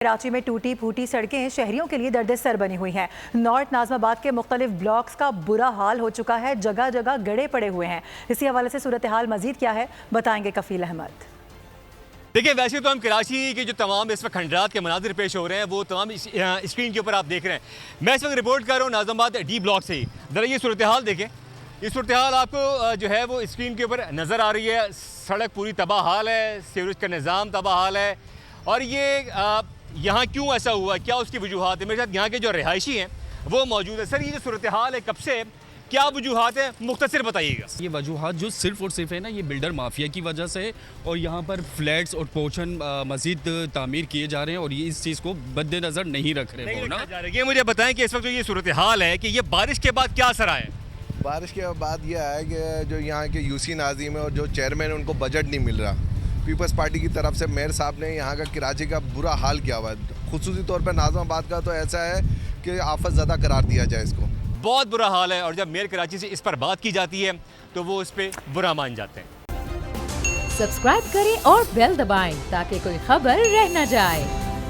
कराची में टूटी फूटी सड़कें शहरियों के लिए दर्द सर बनी हुई हैं। नॉर्थ नाजमाबाद के मुख्तलिफ ब्लॉक्स का बुरा हाल हो चुका है, जगह जगह गड्ढे पड़े हुए हैं। इसी हवाले से सूरत हाल मजीद क्या है बताएंगे कफील अहमद। देखिए, वैसे तो हम कराची के जो तमाम इस वक्त खंडरात के मनाजिर पेश हो रहे हैं वो तमाम स्क्रीन के ऊपर आप देख रहे हैं। मैं इस वक्त रिपोर्ट कर रहा हूँ नाजमाबाद डी ब्लॉक से ही। ज़रा ये सूरत हाल देखें, ये सूरत हाल आपको जो है वो स्क्रीन के ऊपर नज़र आ रही है। सड़क पूरी तबाह हाल है, सीवरेज का निज़ाम तबाह हाल है। और ये यहाँ क्यों ऐसा हुआ, क्या उसकी वजूहत है? मेरे साथ यहाँ के जो रिहायशी हैं वो मौजूद है। सर, ये जो सूरत हाल है कब से, क्या वजूहत है, मुख्तसर बताइएगा। ये वजूहत जो सिर्फ और सिर्फ है ना, ये बिल्डर माफिया की वजह से, और यहाँ पर फ्लैट्स और पोर्शन मजीद तामीर किए जा रहे हैं और ये इस चीज़ को मद्देनजर नहीं रख रहे हो ना। ये मुझे बताएं कि इस वक्त जो ये सूरत हाल है कि ये बारिश के बाद क्या असर आया? बारिश के बाद यह है कि जो यहाँ के यूसी नाज़िम है और जो चेयरमैन है उनको बजट नहीं मिल रहा। पीपल्स पार्टी की तरफ से मेयर साहब ने यहाँ का कराची का बुरा हाल किया हुआ है। खुसूसी तौर पर नाज़माबाद का तो ऐसा है कि आफत ज़्यादा करार दिया जाए इसको। बहुत बुरा हाल है और जब मेयर कराची से इस पर बात की जाती है तो वो इस पर बुरा मान जाते हैं। सब्सक्राइब करें और बेल दबाएं ताकि कोई खबर रह न जाए।